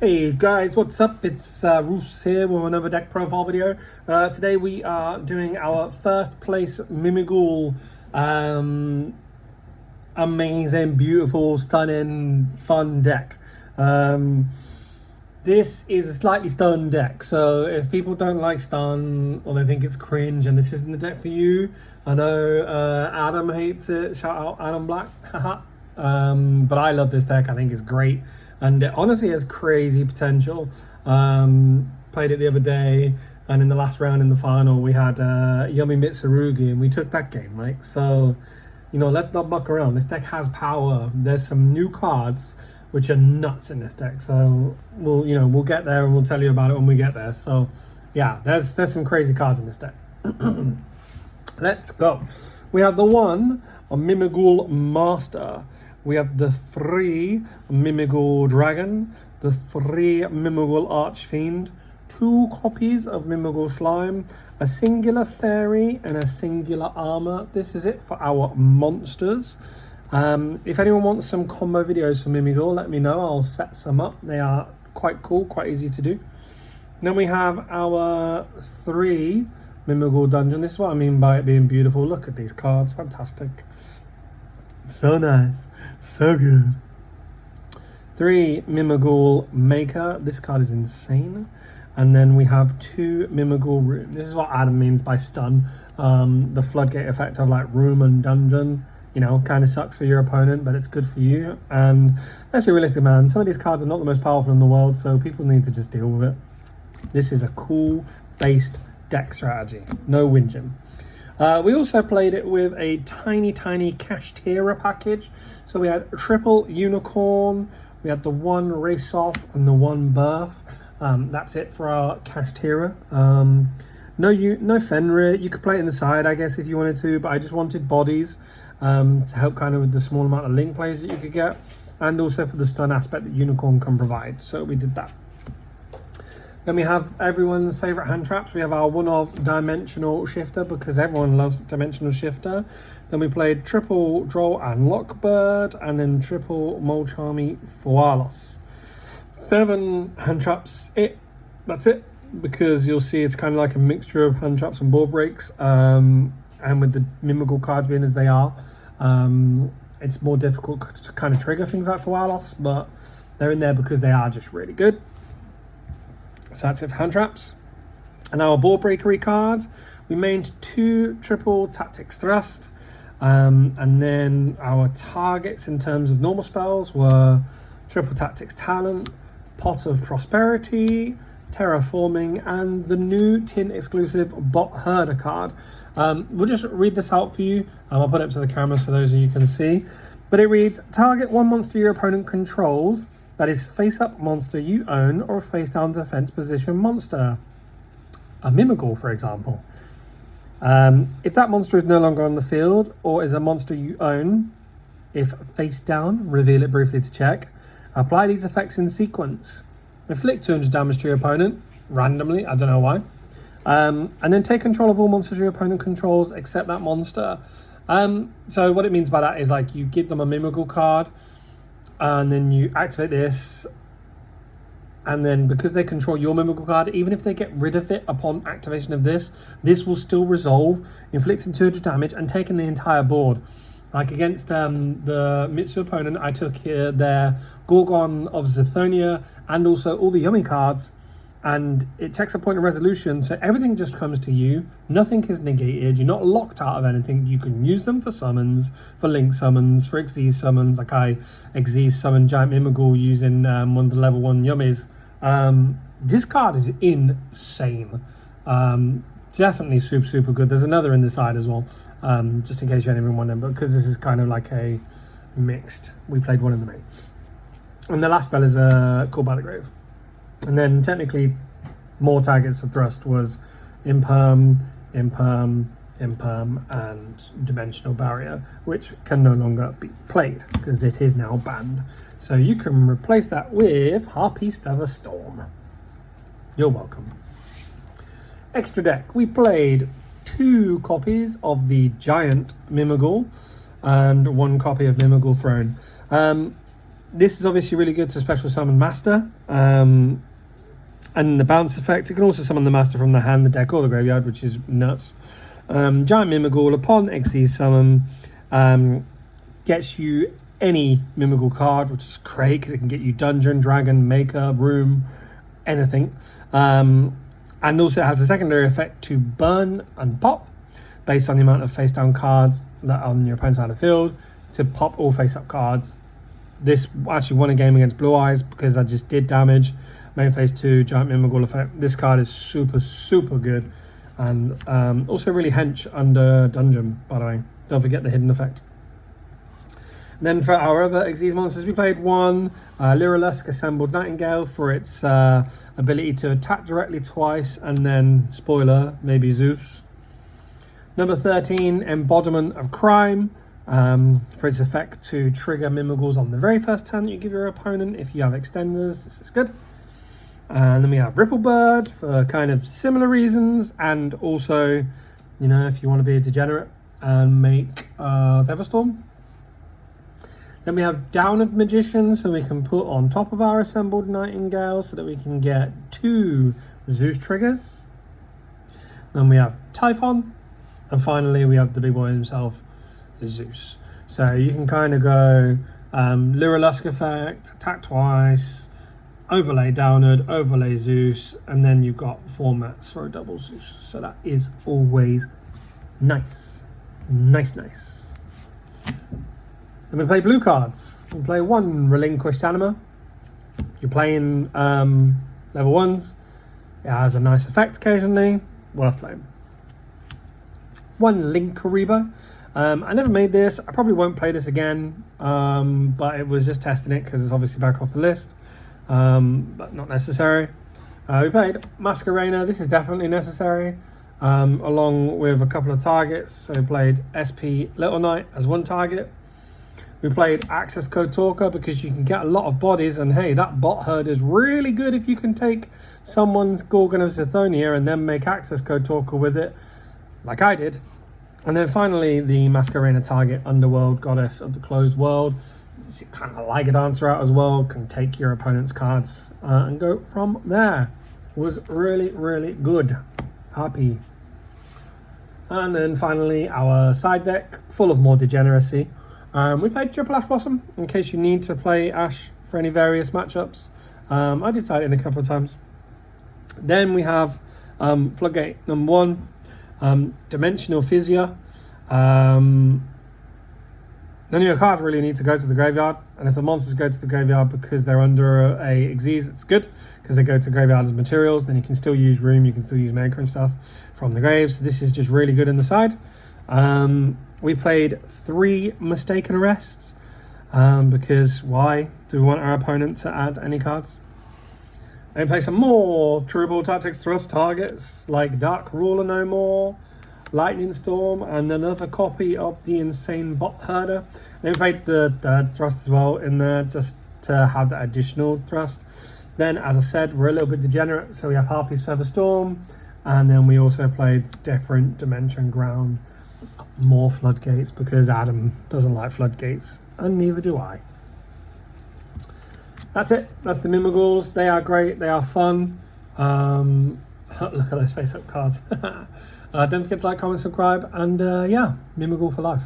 Hey guys, what's up? It's Roos here with another deck profile video. Today we are doing our first place Mimighoul. Amazing, beautiful, stunning, fun deck. This is a slightly stun deck, so if people don't like stun or they think it's cringe and this isn't the deck for you, I know Adam hates it. Shout out Adam Black. But I love this deck. I think it's great, and it honestly has crazy potential. Played it the other day, and in the last round in the final, we had Yummy Mitsurugi, and we took that game. Like, so, let's not muck around. This deck has power. There's some new cards which are nuts in this deck. So we'll get there, and we'll tell you about it when we get there. So, yeah, there's some crazy cards in this deck. Let's go. We have the one, a Mimighoul Master. We have the 3 Mimighoul Dragon, the 3 Mimighoul Archfiend, 2 copies of Mimighoul Slime, a singular fairy, and a singular armor. This is it for our monsters. If anyone wants some combo videos for Mimighoul, let me know. I'll set some up. They are quite cool, quite easy to do. And then we have our 3 Mimighoul Dungeon. This is what I mean by it being beautiful. Look at these cards, fantastic. So nice, so good. 3 Mimighoul Maker. This card is insane. And then we have 2 Mimighoul Room. This is what Adam means by stun. The floodgate effect of like room and dungeon, kind of sucks for your opponent, but it's good for you. And let's be realistic, man. Some of these cards are not the most powerful in the world, so people need to just deal with it. This is a cool based deck strategy. No whinging. We also played it with a tiny Kashtira package. So we had triple unicorn, we had the 1 race off and the 1 birth. That's it for our Kashtira. No Fenrir. You could play it in the side, I guess, if you wanted to, but I just wanted bodies to help kind of with the small amount of link plays that you could get, and also for the stun aspect that unicorn can provide. So we did that. Then we have everyone's favorite hand traps. We have our one-of Dimensional Shifter, because everyone loves Dimensional Shifter. Then we played triple Droll and Lockbird, and then triple Molcharmy Foalos. 7 hand traps. That's it, because you'll see it's kind of like a mixture of hand traps and board breaks. And with the Mimighoul cards being as they are, it's more difficult to kind of trigger things like Foalos, but they're in there because they are just really good. So that's it for hand traps. And our board breakery cards, we mained 2 triple Tactics Thrust, and then our targets in terms of normal spells were triple Tactics Talent, Pot of Prosperity, Terraforming, and the new tin exclusive Bot Herder card. We'll just read this out for you. I'll put it up to the camera so those of you can see. But it reads, target 1 monster your opponent controls that is face-up monster you own or face-down defense position monster. A Mimighoul, for example. If that monster is no longer on the field or is a monster you own, if face-down, reveal it briefly to check. Apply these effects in sequence. Inflict 200 damage to your opponent, randomly, I don't know why. And then take control of all monsters your opponent controls except that monster. So what it means by that is, like, you give them a Mimighoul card, and then you activate this, and then because they control your Mimighoul card, even if they get rid of it upon activation of this will still resolve, inflicting 200 damage and taking the entire board. Like against the Mitsu opponent, I took their Gorgon of Zithonia and also all the Yummy cards, and it takes a point of resolution, so everything just comes to you. Nothing is negated. You're not locked out of anything. You can use them for summons, for link summons, for Xyz summons. Like I Xyz summoned Giant Mimighoul using one of the level 1 Yummies. This card is insane. Definitely super good. There's another in the side as well, just in case you hadn't even wondering, but because this is kind of like a mixed, we played one in the main. And the last spell is Call by the Grave. And then technically more targets of thrust was Imperm, and Dimensional Barrier, which can no longer be played because it is now banned. So you can replace that with Harpy's Feather Storm. You're welcome. Extra deck, we played 2 copies of the Giant Mimighoul and 1 copy of Mimighoul Throne. This is obviously really good to special summon Master. And the bounce effect, it can also summon the Master from the hand, the deck, or the graveyard, which is nuts. Giant Mimighoul, upon Xyz summon, gets you any Mimighoul card, which is great because it can get you Dungeon, Dragon, Maker, Room, anything. And also it has a secondary effect to burn and pop based on the amount of face-down cards that are on your opponent's side of the field, to pop all face-up cards. This actually won a game against Blue Eyes because I just did damage. Main phase 2, Giant Mimighoul effect. This card is super, super good. And also really hench under Dungeon, by the way. Don't forget the hidden effect. And then for our other Xyz monsters, we played one Lyrilusk Assembled Nightingale for its ability to attack directly twice, and then, spoiler, maybe Zeus. Number 13, Embodiment of Crime. For its effect to trigger Mimighouls on the very first turn that you give your opponent if you have extenders. This is good. And then we have Ripplebird for kind of similar reasons, and also, you know, if you want to be a degenerate and make Thunderstorm. Then we have Downed Magician, so we can put on top of our Assembled Nightingale so that we can get 2 Zeus triggers. Then we have Typhon, and finally we have the big boy himself, Zeus. So you can kind of go Lyrilusk effect, attack twice, overlay Downed, overlay Zeus, and then you've got formats for a double Zeus. So that is always nice. Nice. Then we play blue cards. We play 1 Relinquished Anima. You're playing level 1s. It has a nice effect occasionally. Worth playing. 1 Linkariba. I never made this. I probably won't play this again, but it was just testing it because it's obviously back off the list, but not necessary. We played Masquerena. This is definitely necessary, along with a couple of targets. So we played SP Little Knight as 1 target. We played Access Code Talker because you can get a lot of bodies, and hey, that bot herd is really good if you can take someone's Gorgon of Sithonia and then make Access Code Talker with it, like I did. And then finally, the Masquerena target, Underworld Goddess of the Closed World. It's kind of like a dancer out as well, can take your opponent's cards and go from there. Was really, really good. Happy. And then finally, our side deck, full of more degeneracy. We played Triple Ash Blossom, in case you need to play Ash for any various matchups. I did side it in a couple of times. Then we have Floodgate number 1. Dimensional Physia. None of your cards really need to go to the graveyard, and if the monsters go to the graveyard because they're under a Xyz, it's good because they go to the graveyard as materials. Then you can still use Room, you can still use Maker and stuff from the grave. So this is just really good in the side. We played 3 Mistaken Arrests because why do we want our opponent to add any cards? And play some more True Tactics Thrust targets like Dark Ruler No More, Lightning Storm, and another copy of the Insane Bot Herder. And we played the Thrust as well in there just to have that additional Thrust. Then, as I said, we're a little bit degenerate, so we have Harpy's Feather Storm, and then we also played Different Dimension Ground, more Floodgates because Adam doesn't like Floodgates, and neither do I. That's it. That's the Mimighouls. They are great. They are fun. Look at those face-up cards. Don't forget to like, comment, subscribe, and yeah, Mimighoul for life.